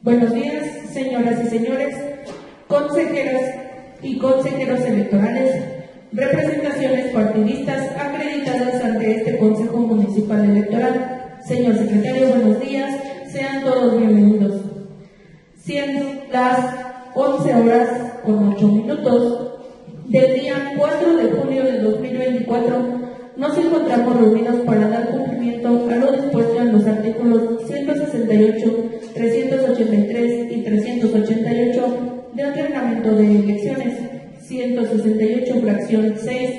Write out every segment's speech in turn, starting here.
Buenos días, señoras y señores, consejeras y consejeros electorales, representaciones partidistas acreditadas ante este Consejo Municipal Electoral. Señor secretario, buenos días, sean todos bienvenidos. Siendo las 11:08 del día 4 de junio de 2024, nos encontramos reunidos para dar cumplimiento a lo dispuesto en los artículos 168, 383 y 388 del Reglamento de Elecciones, 168 fracción 6,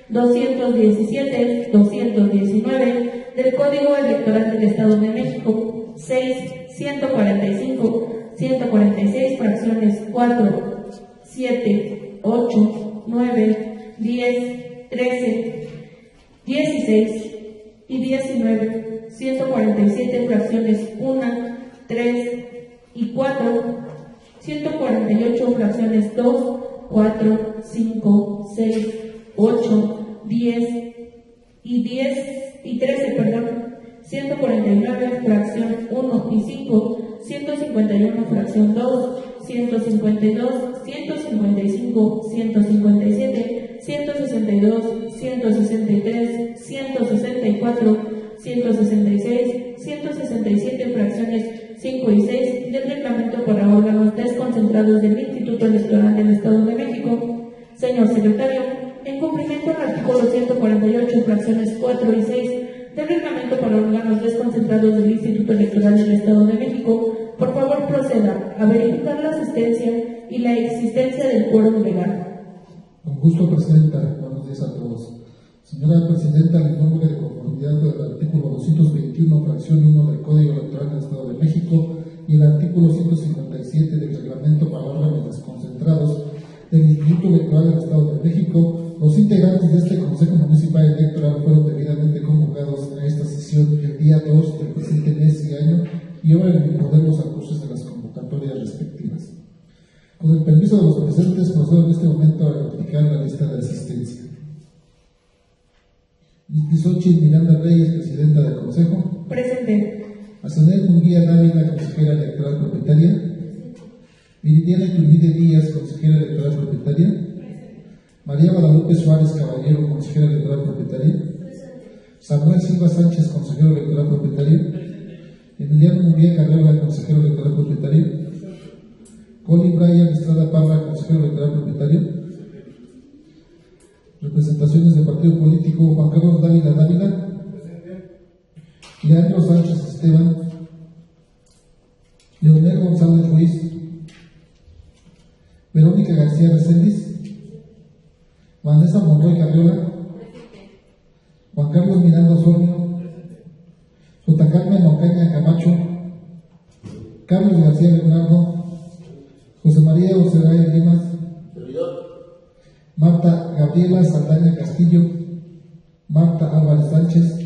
217, 219 del Código Electoral del Estado de México, 6, 145, 146 fracciones 4, 7, 8, 9, 10, 13, 16 y 19, 147 fracciones 1, 3 y 4, 148 fracciones 2, 4, 5, 6, 8, 10 y 13, 149 fracción 1 y 5, 151 fracción 2, 152, 155, 157, 162, 163, 164, 166, 167 fracciones 5 y 6 del Reglamento para órganos desconcentrados del Instituto Electoral del Estado de México. Señor secretario, en cumplimiento al artículo 148 fracciones 4 y 6 del Reglamento para órganos desconcentrados del Instituto Electoral del Estado de México, por favor proceda a verificar la asistencia y la existencia del quórum legal. Con gusto, Presidenta. Buenos días a todos. Señora Presidenta, en nombre de conformidad del artículo 221, fracción 1 del Código Electoral del Estado de México y el artículo 157 del Reglamento para órganos desconcentrados del Instituto Electoral del Estado de México, los integrantes de este Consejo Municipal Electoral fueron debidamente convocados a esta sesión el día 2 del presente mes y año y ahora recordemos a cruces de las convocatorias respectivas. Con el permiso de los presentes, procedo en este momento a verificar la lista de asistencia. Xochitl Miranda Reyes, Presidenta del Consejo. Presente. Azanet Munguía Dávila, Consejera Electoral Propietaria. Viridiana Iturbide Díaz, Consejera Electoral Propietaria. María Guadalupe Suárez Caballero, Consejera Electoral Propietaria. Samuel Silva Sánchez, Consejero Electoral Propietario. Emiliano Munguía Carrera, Consejero Electoral Propietario. Colin Bryan Estrada Parra, Consejero Electoral Propietario. Representaciones del partido político: Juan Carlos Dávila, Leandro Sánchez Esteban, Leonel González Ruiz, Verónica García Reséndiz, Vanessa Monroy Carriola, Juan Carlos Miranda Osornio, J. Carmen Ocaña Camacho, Carlos García Leonardo, José María Oceray Limas, Marta Gabriela Saldaña Castillo, Marta Álvarez Sánchez.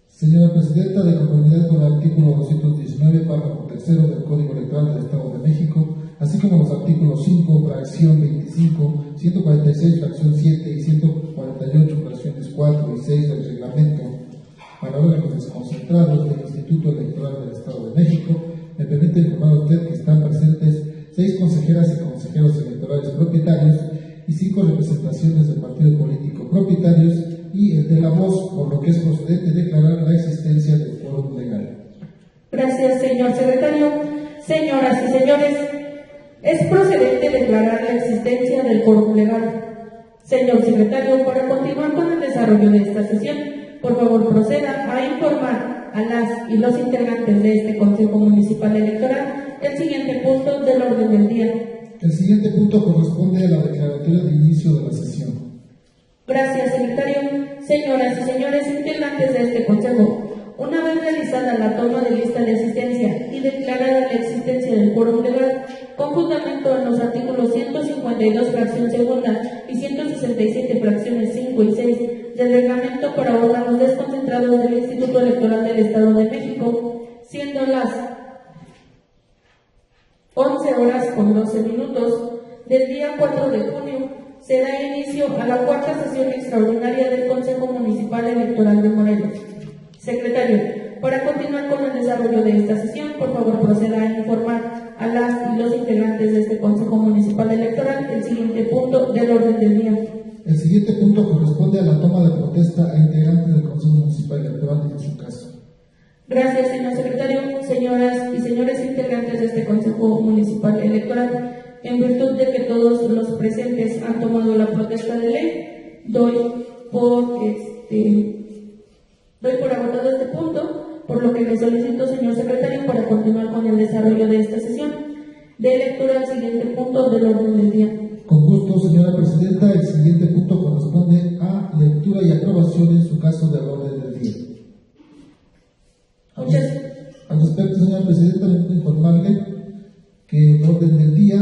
Señora Presidenta, de conformidad con el artículo 219, párrafo tercero del Código Electoral del Estado de México, así como los artículos 5, fracción 25, 146, fracción 7 y 148, fracciones 4 y 6 del Reglamento para órganos desconcentrados del Instituto Electoral del Estado de México, me permite informar a usted que están presentes 6 consejeras y consejeros electorales propietarios y 5 representaciones del partido político propietarios y el de la voz, por lo que es procedente declarar la existencia del quórum legal. Gracias, señor secretario. Señoras y señores, es procedente declarar la existencia del quórum legal. Señor secretario, para continuar con el desarrollo de esta sesión, por favor proceda a informar a las y los integrantes de este Consejo Municipal Electoral el siguiente punto del orden del día. El siguiente punto corresponde a la declaratoria de inicio de la sesión. Gracias, secretario. Señoras y señores integrantes de este Consejo, una vez realizada la toma de lista de asistencia y declarada la existencia del quórum legal, con fundamento en los artículos 152, fracción segunda y 167, fracciones 5 y 6 del Reglamento para órganos desconcentrados del Instituto Electoral del Estado de México, siendo las 11:12 del día 4 de junio, se da inicio a la cuarta sesión extraordinaria del Consejo Municipal Electoral de Morelos. Secretario, para desarrollo de esta sesión, por favor proceda a informar a las y los integrantes de este Consejo Municipal Electoral el siguiente punto del orden del día. El siguiente punto corresponde a la toma de protesta a integrantes del Consejo Municipal Electoral en su caso. Gracias, señor secretario. Señoras y señores integrantes de este Consejo Municipal Electoral, en virtud de que todos los presentes han tomado la protesta de ley, doy por agotado este punto, por lo que le solicito, señor secretario, para continuar con el desarrollo de esta sesión, de lectura al siguiente punto del orden del día. Con gusto, señora presidenta. El siguiente punto corresponde a lectura y aprobación en su caso del orden del día. Al respecto, señora presidenta, me informarle que el orden del día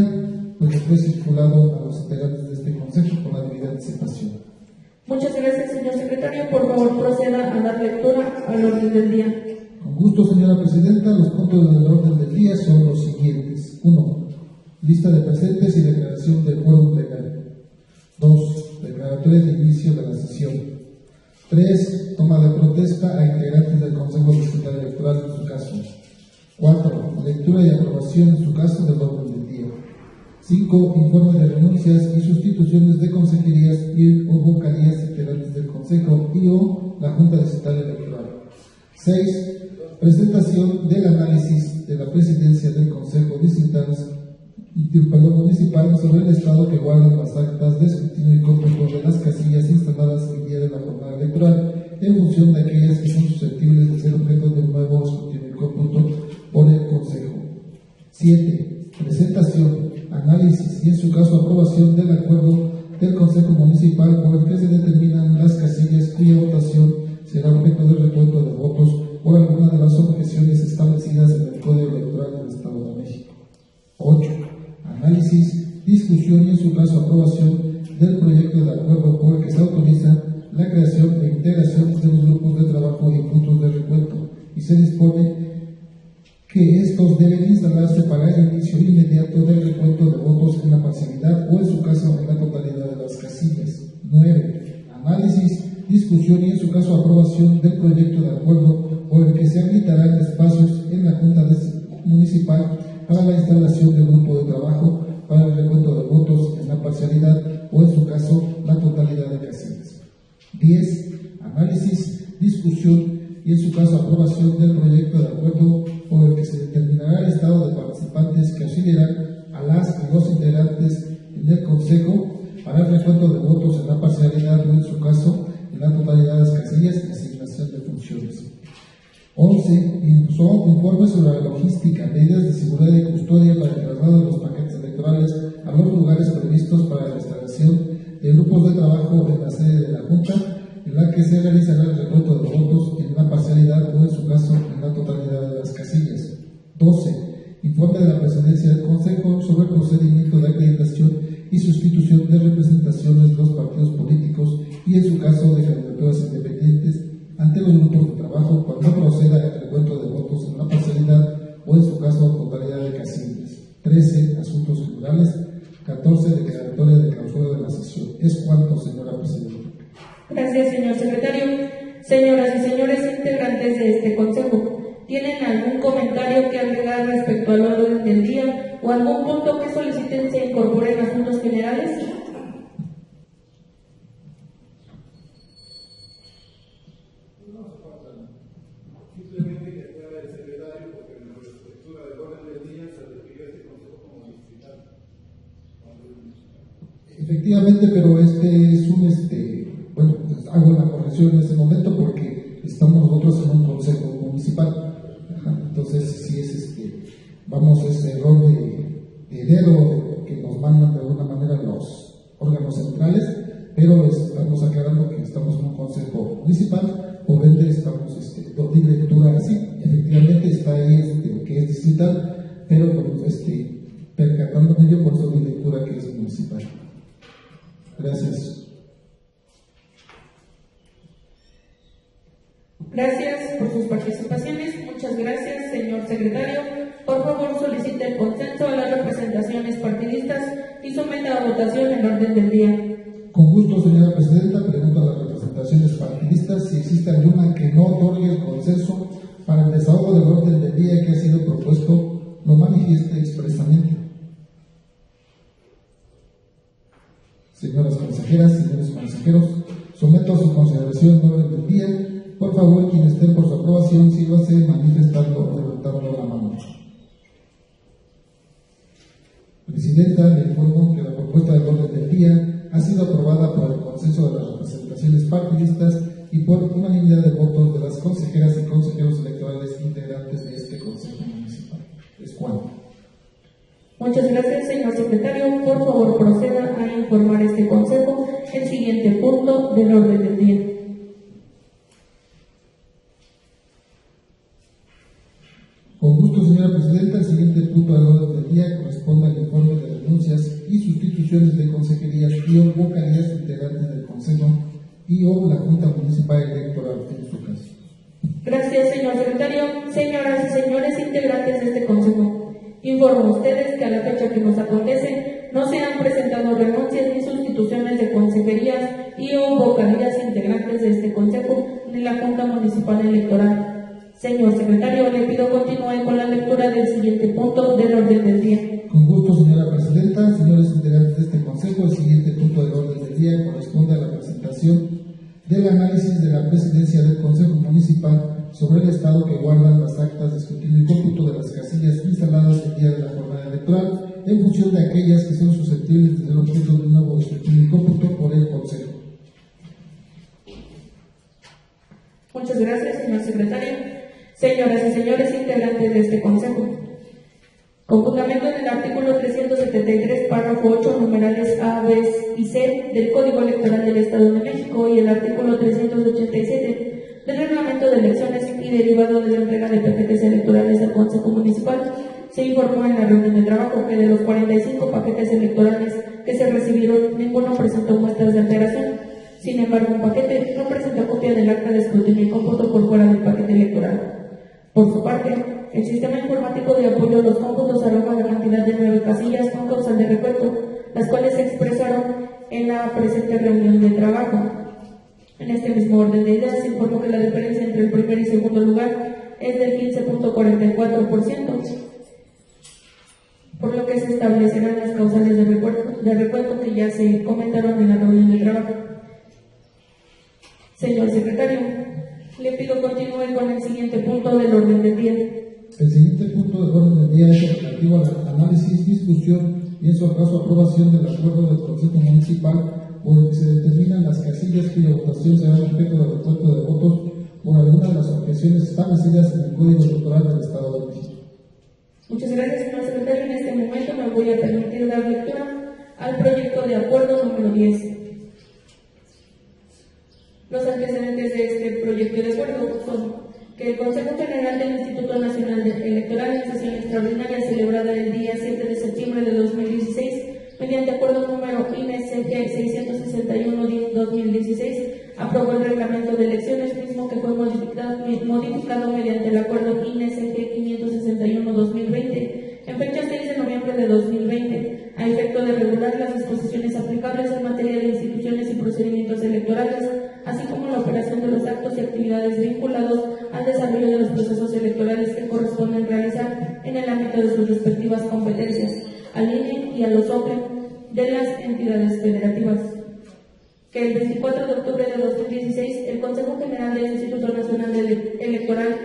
fue circulado a los integrantes de este consejo con la debida anticipación. Muchas gracias, señor secretario. Por favor, proceda a dar lectura al orden del día. Con gusto, señora presidenta. Los puntos del orden del día son los siguientes. 1. Lista de presentes y declaración del quórum legal. 2. Declaratoria de inicio de la sesión. 3. Toma de protesta a integrantes del Consejo Municipal Electoral en su caso. 4. Lectura y aprobación en su caso del orden del día. 5. Informe de renuncias y sustituciones de consejerías y o vocalías integrantes del Consejo y o la Junta Distrital Electoral. 6. Presentación del análisis de la presidencia del Consejo Distrital Municipal sobre el estado que guardan las actas de escrutinio y cómputo de las casillas instaladas el día de la jornada electoral en función de aquellas que son susceptibles de ser objeto de un nuevo escrutinio y cómputo por el Consejo. 7. Presentación, análisis y en su caso aprobación del acuerdo del Consejo Municipal por el que se determinan las casillas cuya votación será objeto de recuento de votos por alguna de las objeciones establecidas en el Código Electoral del Estado de México. 8. Análisis, discusión y en su caso aprobación del proyecto de acuerdo por el que se autoriza la creación e integración de los grupos de trabajo y puntos de recuento y se dispone que estos deben instalarse para el inicio inmediato del recuento de votos en la parcialidad o en su caso en la totalidad de las casillas. 9. Análisis, discusión y en su caso aprobación del proyecto de acuerdo por el que se habilitarán espacios en la Junta Municipal para la instalación de un grupo de trabajo para el recuento de votos en la parcialidad o en su caso la totalidad de casillas. 10. Análisis, discusión y en su caso aprobación del proyecto de acuerdo por el que se determinará el estado de participantes que auxiliarán a las y los integrantes del Consejo para el recuento de votos en la parcialidad o en su caso en la totalidad de las casillas y asignación de funciones. 11. Informe sobre la logística, medidas de seguridad y custodia para el traslado de los paquetes electorales a los lugares previstos para la instalación de grupos de trabajo en la sede de la Junta, en la que se realizará el recuento de votos en la parcialidad o en su caso en la totalidad de las casillas. 12. Informe de la presidencia del Consejo sobre el procedimiento de acreditación y sustitución de representaciones de los partidos políticos y en su caso de candidaturas independientes ante los grupos de trabajo cuando proceda el recuento de votos en la parcialidad o en su caso totalidad de casillas. 13. Asuntos generales. 14. Declaratoria de clausura de la sesión. Es cuanto, señora presidenta. Gracias, señor secretario. Señoras y señores integrantes de este Consejo, ¿tienen algún comentario que agregar respecto al orden del día o algún punto que soliciten se incorpore en asuntos generales? Simplemente que fuera el secretario, porque en la estructura del orden del día se refirió a este Consejo como distrital. Efectivamente, pero este es un bueno, pues hago la corrección en ese momento porque estamos nosotros en un consejo municipal. Entonces, sí es vamos a ese error de dedo que nos mandan de alguna manera los órganos centrales, pero estamos aclarando que estamos en un consejo municipal, por ende estamos doy lectura así. Efectivamente está ahí que es distrital, pero bueno, percatándome yo por eso doy lectura que es municipal. Gracias. Gracias por sus participaciones. Muchas gracias, señor secretario. Por favor, solicite el consenso a las representaciones partidistas y someta a votación el orden del día. Con gusto, señora presidenta. Pregunto a las representaciones partidistas si existe alguna que no otorgue el consenso para el desahogo del orden del día que ha sido propuesto, lo manifieste expresamente. Señoras consejeras, señores consejeros, someto a su consideración el orden del día. Por favor, quien esté por su aprobación, sírvase manifestando o levantando la mano. Presidenta, le informo que la propuesta del orden del día ha sido aprobada por el consenso de las representaciones partidistas y por unanimidad de votos de las consejeras y consejeros electorales integrantes de este Consejo Municipal. Es cuanto. Muchas gracias, señor secretario. Por favor, proceda a informar este consejo el siguiente punto del orden del día. Con gusto, señora presidenta, el siguiente punto del orden del día corresponde al informe de renuncias y sustituciones de consejerías y o vocalías integrantes del Consejo y o la Junta Municipal Electoral en su caso. Gracias, señor secretario. Señoras y señores integrantes de este consejo, informo a ustedes que a la fecha que nos acontece no se han presentado renuncias ni sustituciones de consejerías y o vocalías integrantes de este consejo ni la Junta Municipal Electoral. Señor secretario, le pido continúe con la lectura del siguiente punto del orden del día. Con gusto, señora presidenta, señores integrantes de este consejo, el siguiente punto del orden del día corresponde a la presentación del análisis de la presidencia del Consejo Municipal sobre el estado que guardan las actas de escrutinio y cómputo de las casillas instaladas el día de la jornada electoral en función de aquellas que son susceptibles de ser objeto de un nuevo escrutinio y cómputo por el Consejo. Muchas gracias, señor secretario. Señoras y señores integrantes de este consejo, con fundamento en el artículo 373, párrafo 8, numerales A, B y C del Código Electoral del Estado de México y el artículo 387 del Reglamento de Elecciones y derivado de la entrega de paquetes electorales al Consejo Municipal, se informó en la reunión de trabajo que de los 45 paquetes electorales que se recibieron, ninguno presentó muestras de alteración. Sin embargo, un paquete no presenta copia del acta de escrutinio y cómputo por fuera del paquete electoral. Por su parte, el sistema informático de apoyo a los cómputos arroja la cantidad de 9 casillas con causal de recuento, las cuales se expresaron en la presente reunión de trabajo. En este mismo orden de ideas, se informó que la diferencia entre el primer y segundo lugar es del 15.44%, por lo que se establecerán las causales de recuento que ya se comentaron en la reunión de trabajo. Señor secretario, le pido continúe con el siguiente punto del orden del día. El siguiente punto del orden del día es relativo al análisis, discusión y en su caso aprobación del acuerdo del Consejo Municipal por el que se determinan las casillas cuya votación será objeto de recuento de votos por alguna de las objeciones establecidas en el Código Electoral del Estado de México. Muchas gracias, señor secretario. En este momento me voy a permitir dar lectura al proyecto de acuerdo número 10. Los antecedentes de este proyecto de acuerdo son que el Consejo General del Instituto Nacional Electoral, en sesión extraordinaria celebrada el día 7 de septiembre de 2016, mediante acuerdo número INE-CG 661-2016, aprobó el reglamento de elecciones, mismo que fue modificado mediante el acuerdo INE-CG 561-2020, en fecha 6 de noviembre de 2020, a efecto de regular las disposiciones aplicables en materia de instituciones y procedimientos electorales, así como la operación de los actos y actividades vinculados al desarrollo de los procesos electorales que corresponden realizar en el ámbito de sus respectivas competencias, al INE y a los OPE de las entidades federativas. Que el 24 de octubre de 2016, el Consejo General del Instituto Nacional Electoral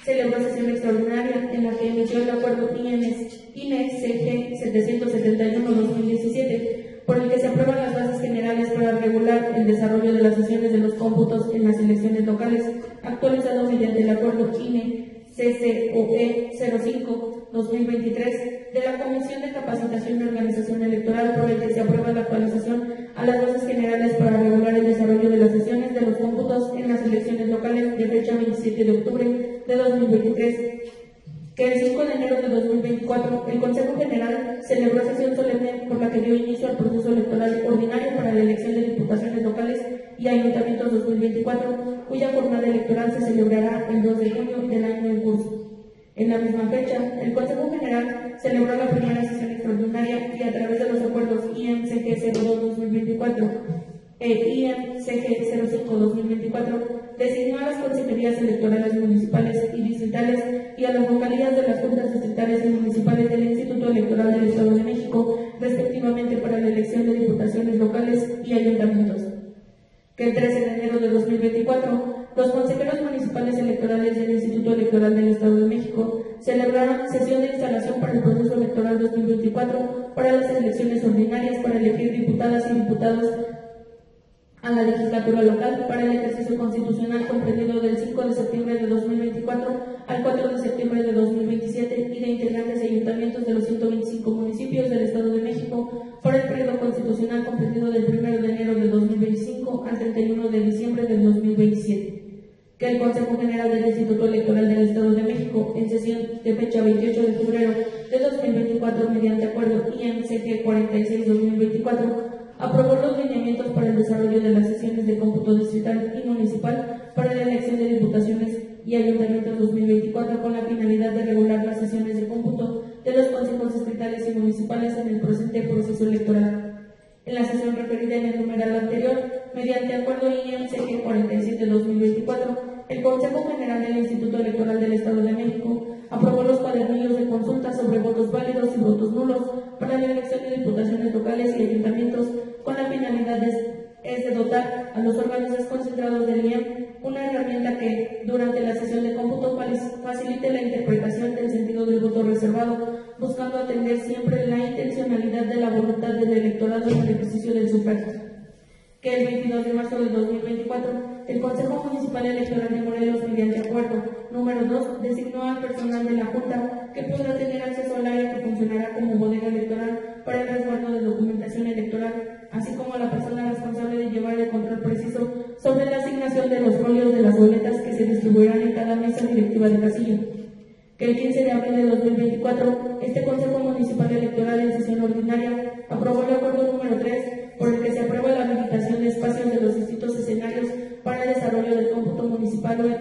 celebró sesión extraordinaria en la que emitió el acuerdo INE-CG 771-2017, por el que se aprueban las bases generales para regular el desarrollo de las sesiones de los cómputos en las elecciones locales, actualizado mediante el acuerdo INE-CCOE 05-2023 de la Comisión de Capacitación y Organización Electoral, por el que se aprueba la actualización a las bases generales para regular el desarrollo de las sesiones de los cómputos en las elecciones locales de fecha 27 de octubre de 2023. Que el 5 de enero de 2024, el Consejo General celebró sesión solemne por la que dio inicio al proceso electoral ordinario para la elección de diputaciones locales y ayuntamientos 2024, cuya jornada electoral se celebrará el 2 de junio del año en curso. En la misma fecha, el Consejo General celebró la primera sesión extraordinaria y a través de los acuerdos INCG 02-2024 IMCG 05-2024, designó a las consejerías electorales municipales y distritales y a las vocalías de las juntas distritales y municipales del Instituto Electoral del Estado de México, respectivamente para la elección de diputaciones locales y ayuntamientos. Que el 13 de enero de 2024, los consejeros municipales electorales del Instituto Electoral del Estado de México celebraron sesión de instalación para el proceso electoral 2024 para las elecciones ordinarias para elegir diputadas y diputados a la legislatura local para el ejercicio constitucional comprendido del 5 de septiembre de 2024 al 4 de septiembre de 2027 y de integrantes de ayuntamientos de los 125 municipios del Estado de México para el periodo constitucional comprendido del 1 de enero de 2025 al 31 de diciembre del 2027. Que el Consejo General del Instituto Electoral del Estado de México, en sesión de fecha 28 de febrero de 2024, mediante acuerdo IMCG 46-2024, aprobó los lineamientos para el desarrollo de las sesiones de cómputo distrital y municipal para la elección de diputaciones y ayuntamientos 2024 con la finalidad de regular las sesiones de cómputo de los consejos distritales y municipales en el presente proceso electoral. En la sesión referida en el numeral anterior, mediante acuerdo IMCG 47-2024, el Consejo General del Instituto Electoral del Estado de México aprobó los cuadernillos de consulta sobre votos válidos y votos nulos para la elección de diputaciones locales y ayuntamientos con la finalidad de dotar a los órganos desconcentrados del IEM una herramienta que, durante la sesión de cómputo, facilite la interpretación del sentido del voto reservado, buscando atender siempre la intencionalidad de la voluntad del electorado en el ejercicio del sufragio. Que el 22 de marzo de 2024, el Consejo Municipal Electoral de Morelos, mediante acuerdo número 2, designó al personal de la Junta que podrá tener acceso al área que funcionará como bodega electoral para el resguardo de documentación electoral, así como a la persona responsable de llevar el control preciso sobre la asignación de los folios de las boletas que se distribuirán en cada mesa directiva de casilla. Que el 15 de abril de 2024, este Consejo Municipal Electoral en sesión ordinaria aprobó el acuerdo número 3, por el que se aprueba la habilitación de espacios de los distintos escenarios para el desarrollo del cómputo municipal o el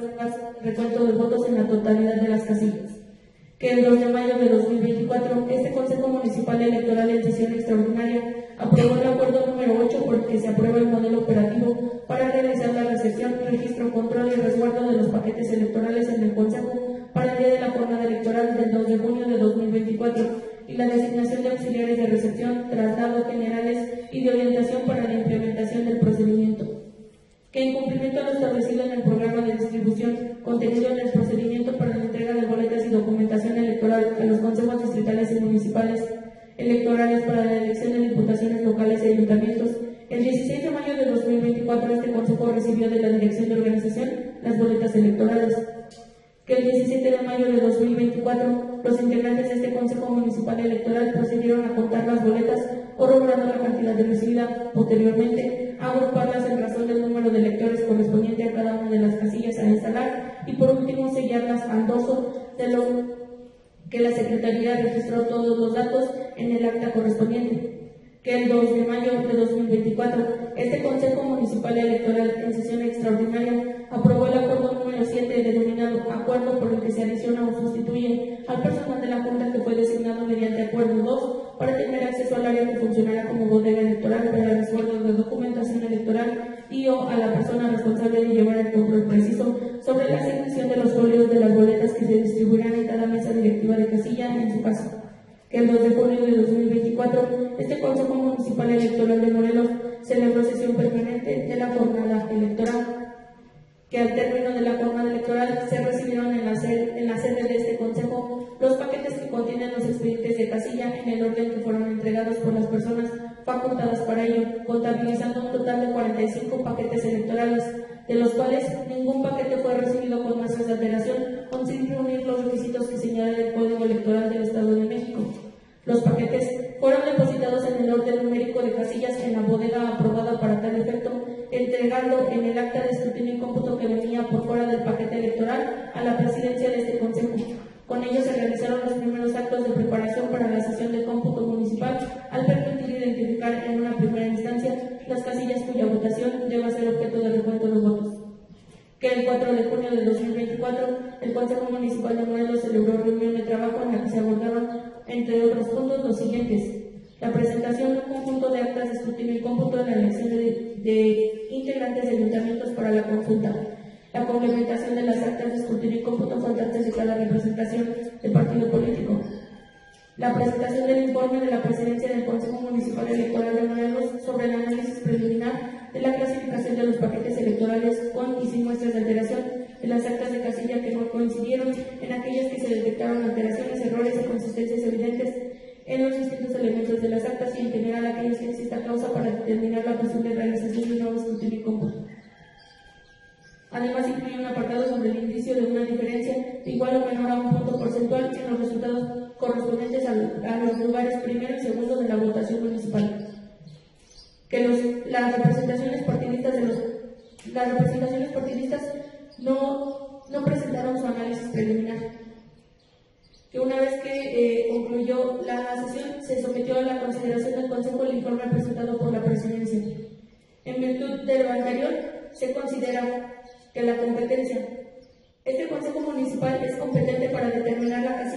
recuento de votos en la totalidad de las casillas. Que el 2 de mayo de 2024, este Consejo Municipal Electoral en sesión extraordinaria aprobó el acuerdo número 8 por el que se aprueba el modelo operativo para realizar la recepción, registro, control y resguardo de los paquetes electorales en el Consejo para el día de la jornada electoral del 2 de junio de 2024 y la designación de auxiliares de recepción, traslado, generales y de orientación para la implementación del procedimiento. Que en cumplimiento a lo establecido en el programa de distribución contenido en el procedimiento para la entrega de boletas y documentación electoral a los consejos distritales y municipales electorales para la elección de diputaciones locales y ayuntamientos, el 16 de mayo de 2024 este Consejo recibió de la Dirección de Organización las boletas electorales. Que el 17 de mayo de 2024 los integrantes de este Consejo Municipal Electoral procedieron a contar las boletas, corroborando la cantidad de recibida, posteriormente a agruparlas en razón del número de electores correspondiente a cada una de las casillas a instalar y por último sellarlas al dorso de lo que la Secretaría registró todos los datos en el acta correspondiente. Que el 2 de mayo de 2024 este Consejo Municipal Electoral en sesión extraordinaria aprobó el acuerdo número 7 denominado acuerdo por el que se adiciona o sustituye al personal de la Junta que fue designado mediante acuerdo 2 para tener acceso al área que funcionará como bodega electoral para el resguardo de documentación electoral y o a la persona responsable de llevar el control preciso sobre la asignación de los folios de las boletas que se distribuirán en cada mesa directiva de casilla en su caso. Que el 2 de junio de 2024 este Consejo Municipal Electoral de Morelos celebró sesión permanente de la jornada electoral. Que al término de la jornada electoral se recibieron en la sede de este Consejo los paquetes que contienen los expedientes de casilla en el orden que fueron entregados por las personas facultadas para ello, contabilizando un total de 45 paquetes electorales, de los cuales ningún paquete fue recibido con muestras de alteración o sin reunir los requisitos que señala el Código Electoral del Estado de México. Los paquetes fueron depositados en el orden numérico de casillas en la bodega aprobada para tal efecto, entregando en el acta de escrutinio y cómputo que venía por fuera del paquete electoral a la presidencia de este Consejo. Con ello se realizaron los primeros actos de preparación para la sesión de cómputo municipal al permitir identificar en una primera instancia las casillas cuya votación deba ser objeto de recuento de votos. Que el 4 de junio de 2024 el Consejo Municipal de Morelos celebró reunión de trabajo en la que se abordaron, entre otros puntos, los siguientes: La presentación de un conjunto de actas de escrutinio y cómputo de la elección de integrantes de ayuntamientos para la consulta. La complementación de las actas de escrutinio y cómputo faltantes de cada representación de partido político. La presentación del informe de la presidencia del Consejo Municipal Electoral de Morelos sobre el análisis preliminar de la clasificación de los paquetes electorales con y sin muestras de alteración de las actas de casilla que no coincidieron, en aquellas que se detectaron alteraciones, errores o consistencias evidentes en los distintos elementos de las actas y en general aquellas que exista causa para determinar la posible realización de un nuevo escrutinio y cómputo. Además, incluye un apartado sobre el indicio de una diferencia de igual o menor a un punto porcentual en los resultados correspondientes a los lugares primero y segundo de la votación municipal. Que las representaciones partidistas no presentaron su análisis preliminar. Que una vez que concluyó la sesión, se sometió a la consideración del Consejo el informe presentado por la Presidencia. En virtud de lo anterior, se considera que la competencia. Este Consejo Municipal es competente para determinar las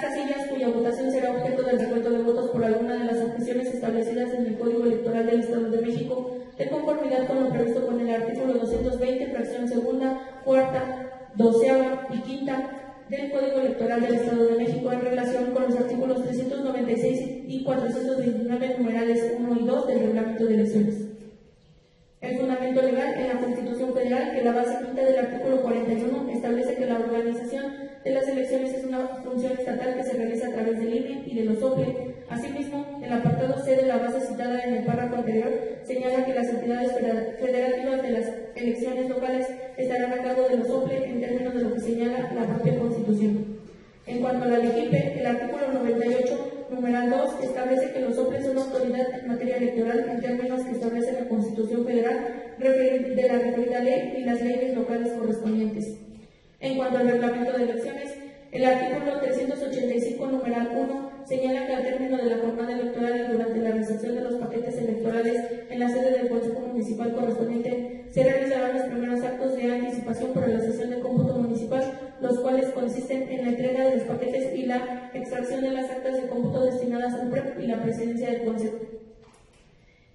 casillas cuya votación será objeto del recuento de votos por alguna de las objeciones establecidas en el Código Electoral del Estado de México, de conformidad con lo previsto con el artículo 220, fracción segunda, cuarta, doceava y quinta del Código Electoral del Estado de México en relación con los artículos 396 y 429, numerales 1 y 2 del Reglamento de Elecciones. El fundamento legal en la Constitución Federal, que la base quinta del artículo 41 establece que la organización de las elecciones es una función estatal que se realiza a través del INE y de los OPLE. Asimismo, el apartado C de la base citada en el párrafo anterior señala que las entidades federativas de las elecciones locales estarán a cargo de los OPLE en términos de lo que señala la propia Constitución. En cuanto a la LEGIPE, el artículo 98, numeral 2, establece que los OPLE son autoridad en materia electoral en términos que establece la Constitución Federal de la referida ley y las leyes locales correspondientes. En cuanto al reglamento de elecciones, el artículo 385, numeral 1, señala que al término de la jornada electoral y durante la recepción de los paquetes electorales en la sede del Consejo Municipal correspondiente, se realizarán los primeros actos de anticipación para la sesión de cómputo municipal, los cuales consisten en la entrega de los paquetes y la extracción de las actas de cómputo destinadas al PREP y la presidencia del Consejo.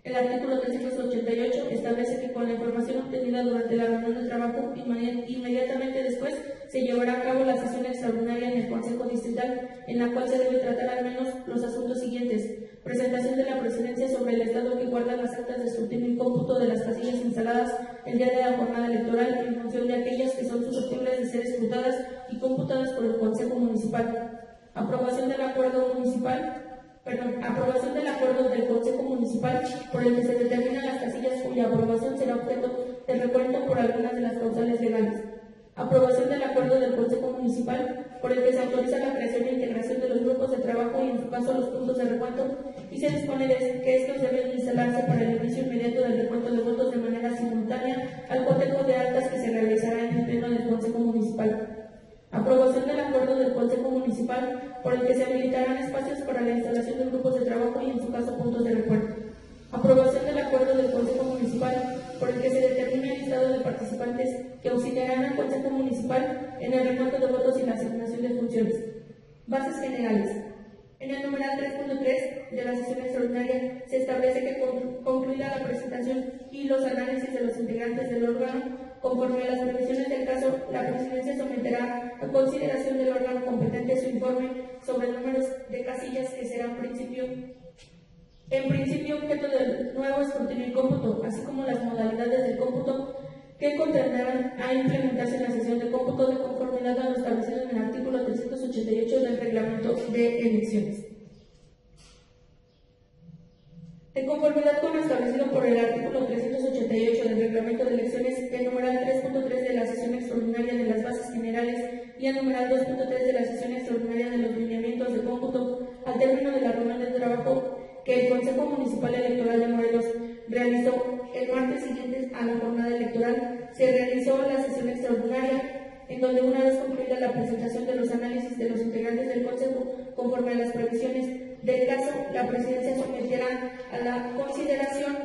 El artículo 388 establece que con la información obtenida durante la reunión de trabajo, inmediatamente después se llevará a cabo la sesión extraordinaria en el Consejo Distrital, en la cual se debe tratar al menos los asuntos siguientes: presentación de la presidencia sobre el estado que guardan las actas de escrutinio y cómputo de las casillas instaladas el día de la jornada electoral en función de aquellas que son susceptibles de ser escrutadas y computadas por el Consejo Municipal. Aprobación del acuerdo del Consejo Municipal por el que se determinan las casillas cuya aprobación será objeto de recuento por algunas de las causales legales. Aprobación del acuerdo del Consejo Municipal por el que se autoriza la creación e integración de los grupos de trabajo y en su caso los puntos de recuento, y se dispone que estos deben instalarse para el inicio inmediato del recuento de votos de manera simultánea al cotejo de actas que se realizará en el pleno del Consejo Municipal. Aprobación del acuerdo del Consejo Municipal por el que se habilitarán espacios para la instalación de grupos de trabajo y en su caso puntos de recuento. Aprobación del acuerdo del Consejo Municipal por el que se determina el listado de participantes que auxiliarán al Consejo Municipal en el recuento de votos y la asignación de funciones. Bases generales. En el numeral 3.3 de la sesión extraordinaria se establece que concluida la presentación y los análisis de los integrantes del órgano, conforme a las previsiones del caso, la Presidencia someterá a consideración del órgano competente su informe sobre números de casillas que será en principio objeto del nuevo escrutinio y cómputo, así como las modalidades del cómputo que contendrán a implementarse en la sesión de cómputo de conformidad a lo establecido en el artículo 388 del Reglamento de Elecciones. De conformidad con lo establecido por el artículo 388 del Reglamento de Elecciones, el numeral 3.3 de la sesión extraordinaria de las bases generales y el numeral 2.3 de la sesión extraordinaria de los lineamientos de cómputo, al término de la reunión de trabajo que el Consejo Municipal Electoral de Morelos realizó el martes siguiente a la jornada electoral, se realizó la sesión extraordinaria, en donde una vez concluida la presentación de los análisis de los integrantes del Consejo, conforme a las previsiones del caso, la Presidencia someterá a la consideración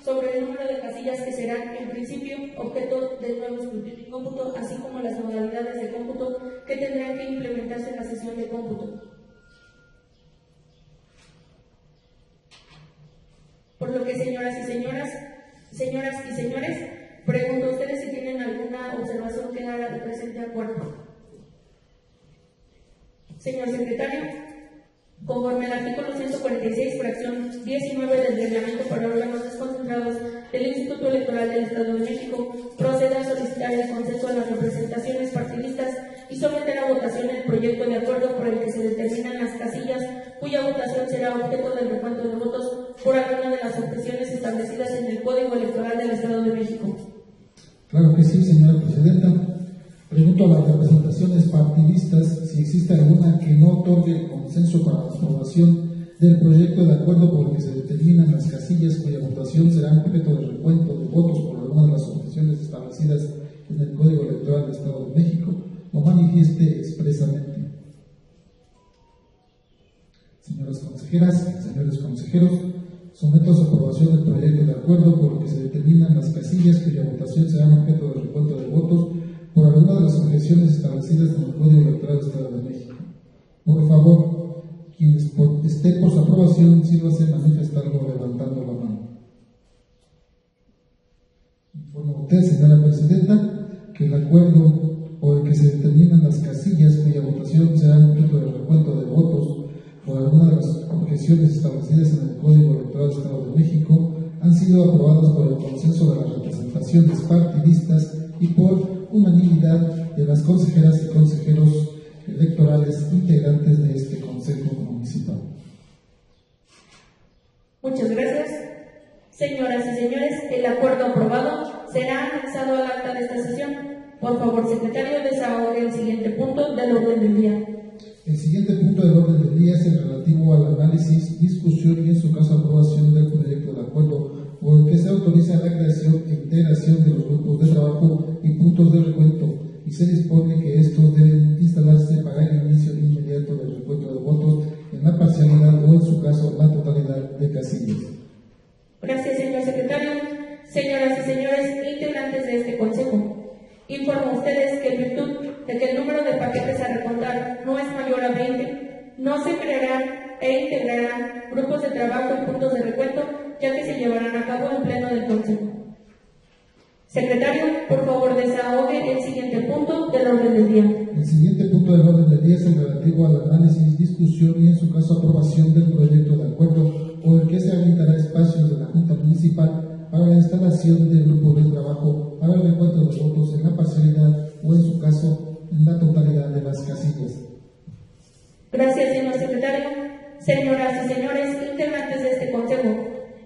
sobre el número de casillas que serán, en principio, objeto del nuevo escrutinio y cómputo, así como las modalidades de cómputo que tendrán que implementarse en la sesión de cómputo. Por lo que, señoras y señores, pregunto a ustedes si tienen alguna observación que dar al presente acuerdo. Señor secretario, conforme al artículo 146, fracción 19 del reglamento para órganos desconcentrados del Instituto Electoral del Estado de México, proceda a solicitar el consenso a las representaciones partidistas y someter a votación el proyecto de acuerdo por el que se determinan las casillas cuya votación será objeto del recuento de votos por alguna de las objeciones establecidas en el Código Electoral del Estado de México. Claro que sí, señora presidenta. Pregunto a las representaciones partidistas si existe alguna que no otorgue el consenso para la aprobación del proyecto de acuerdo por el que se determinan las casillas cuya votación será objeto de recuento de votos por alguna de las objeciones establecidas en el Código Electoral del Estado de México, lo manifieste expresamente. Señoras consejeras, señores consejeros, someto a su aprobación el proyecto de acuerdo por el que se determinan las casillas cuya votación será objeto de recuento de votos por alguna de las objeciones establecidas en el Código Electoral del Estado de México. Por favor, quien esté por su aprobación, sírvase manifestarlo levantando la mano. Informo a usted, señora presidenta, que el acuerdo por el que se determinan las casillas cuya votación será objeto de recuento de votos por alguna de las objeciones establecidas en el Código Electoral del Estado de México han sido aprobadas por el consenso de las representaciones partidistas y por unanimidad de las consejeras y consejeros electorales integrantes de este Consejo Municipal. Muchas gracias. Señoras y señores, el acuerdo aprobado será anexado al acta de esta sesión. Por favor, secretario, desahogue el siguiente punto del orden del día. El siguiente punto del orden del día es el relativo al análisis, discusión y en su caso aprobación del proyecto de acuerdo por el que se autoriza la creación e integración de los grupos de trabajo y puntos de recuento y se dispone que estos deben instalarse para el inicio inmediato del recuento de votos en la parcialidad o en su caso la totalidad de casillas. Gracias, señor secretario. Señoras y señores integrantes de este consejo, informo a ustedes que en virtud de que el número de paquetes a recontar no es mayor a 20, no se crearán e integrarán grupos de trabajo y puntos de recuento, ya que se llevarán a cabo en pleno del consejo. Secretario, por favor, desahogue el siguiente punto del orden del día. El siguiente punto del orden del día es el relativo al análisis, discusión y en su caso aprobación del proyecto de acuerdo por el que se habilitará espacios de la Junta Municipal para la instalación de grupos de trabajo para el recuento de votos en la parcialidad o en su caso en la totalidad de las casillas. Gracias, señor secretario. Señoras y señores integrantes de este consejo,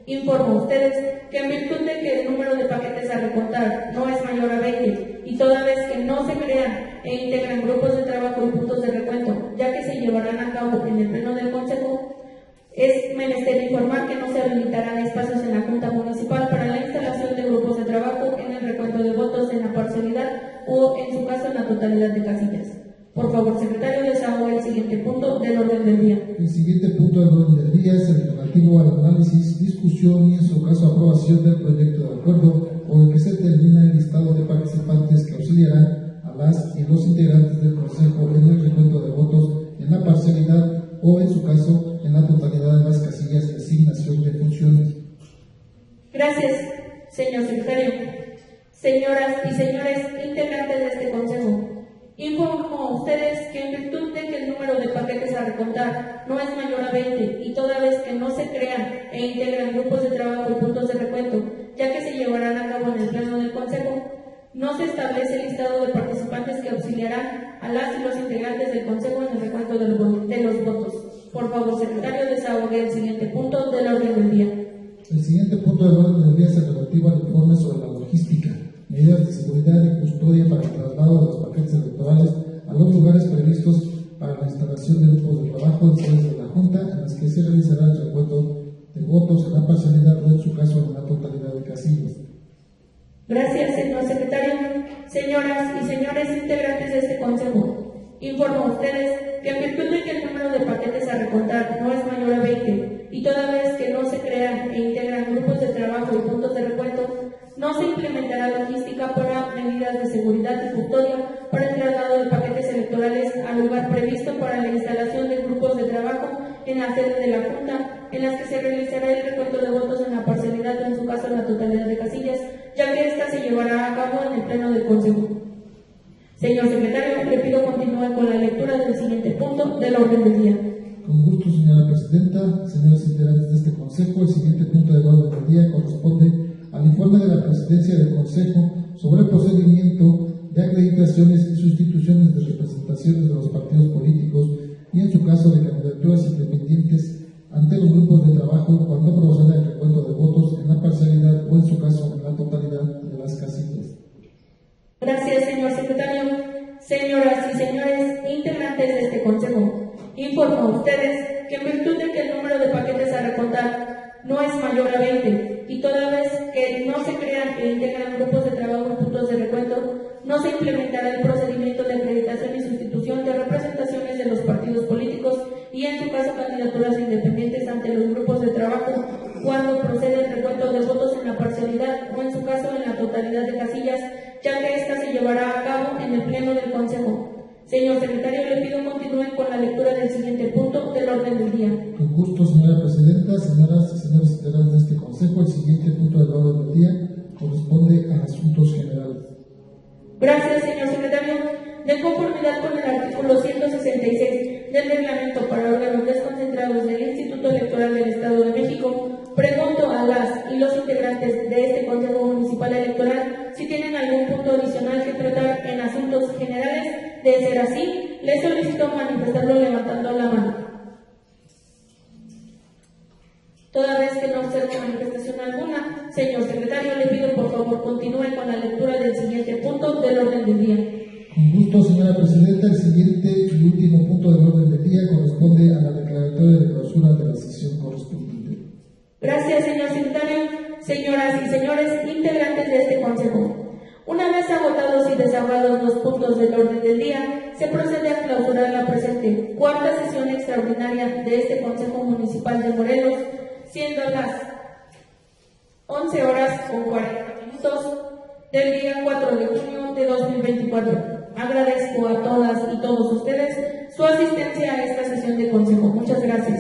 informo a ustedes que en virtud de que el número de paquetes a recontar no es mayor a 20 y toda vez que no se crean e integran grupos de trabajo y puntos de recuento, ya que se llevarán a cabo en el pleno del consejo, es menester informar que no se habilitarán espacios en la Junta Municipal para la instalación de grupos de trabajo en el recuento de votos en la parcialidad o, en su caso, en la totalidad de casillas. Por favor, secretario, desahogue el siguiente punto del orden del día. El siguiente punto del orden del día es el relativo al análisis, discusión y, en su caso, aprobación del proyecto de acuerdo por el que se determina el listado de participantes que auxiliarán a las y los integrantes del Consejo en el recuento de votos en la parcialidad o, en su caso, en la totalidad de las casillas de asignación de funciones. Gracias, señor secretario. Señoras y señores integrantes de este consejo, informo a ustedes que en virtud de que el número de paquetes a recontar no es mayor a 20 y toda vez que no se crean e integran grupos de trabajo y puntos de recuento, ya que se llevarán a cabo en el pleno del consejo, no se establece el listado de participantes que auxiliarán a las y los integrantes del consejo en el recuento de los votos. Por favor, secretario, desahogue el siguiente punto del orden del día. El siguiente punto del orden del día es el relativo al informe sobre la logística, medidas de seguridad y custodia para el traslado de los paquetes electorales a los lugares previstos para la instalación de grupos de trabajo en sedes de la Junta en las que se realizará el recuento de votos en la parcialidad o, en su caso, en la totalidad de casillas. Gracias, señor secretario. Señoras y señores integrantes de este consejo, informo a ustedes que en virtud de que el número de paquetes a recontar no es mayor a 20 y toda vez que no se crean e integran grupos de trabajo y puntos de recuento, no se implementará logística para medidas de seguridad y custodia para el traslado de paquetes electorales al lugar previsto para la instalación de grupos de trabajo en la sede de la Junta en las que se realizará el recuento de votos en la parcialidad o en su caso en la totalidad de casillas, ya que ésta se llevará a cabo en el Pleno del Consejo. Señor secretario, le pido continúe con la lectura del siguiente punto del orden del día. Con gusto, señora presidenta, señores integrantes de este Consejo, el siguiente punto del orden del día corresponde al informe de la Presidencia del Consejo sobre el procedimiento de acreditaciones y sustituciones de representaciones de los partidos políticos y en su caso de candidaturas independientes ante los grupos de trabajo cuando proceda el recuento de votos en la parcialidad o en su caso en la totalidad de las casillas. Gracias, señor secretario. Señoras y señores integrantes de este Consejo, informo a ustedes que en virtud de que el número de paquetes a recontar no es mayor a 20 y toda vez que no se crean e integran grupos de trabajo en puntos de recuento, no se implementará el procedimiento de acreditación y sustitución de representaciones de los partidos políticos y en su caso candidaturas independientes ante los grupos de trabajo cuando procede el recuento de votos en la parcialidad o en su caso en la totalidad de casillas, ya que ésta se llevará a cabo en el Pleno del Consejo. Señor secretario, le pido continúen con la lectura del siguiente punto del orden del día. Con gusto, señora presidenta, señoras y señores integrantes de este Consejo, el siguiente punto del orden del día corresponde a asuntos generales. Gracias, señor secretario. De conformidad con el artículo 166 del reglamento para órganos desconcentrados del Instituto Electoral del Estado de México, pregunto a las y los integrantes de este Consejo Municipal Electoral si tienen algún punto adicional que tratar en asuntos generales. De ser así, les solicito manifestarlo levantando la mano. Toda vez que no observe manifestación alguna, señor secretario, le pido por favor continúe con la lectura del siguiente punto del orden del día. Con gusto, señora presidenta, el siguiente y último punto del orden del día corresponde a la declaratoria de clausura de la sesión correspondiente. Gracias, señor secretario. Señoras y señores integrantes de este Consejo, una vez agotados y desahogados los puntos del orden del día, se procede a clausurar la presente cuarta sesión extraordinaria de este Consejo Municipal de Morelos, siendo las 11:40 del día 4 de junio de 2024. Agradezco a todas y todos ustedes su asistencia a esta sesión de Consejo. Muchas gracias.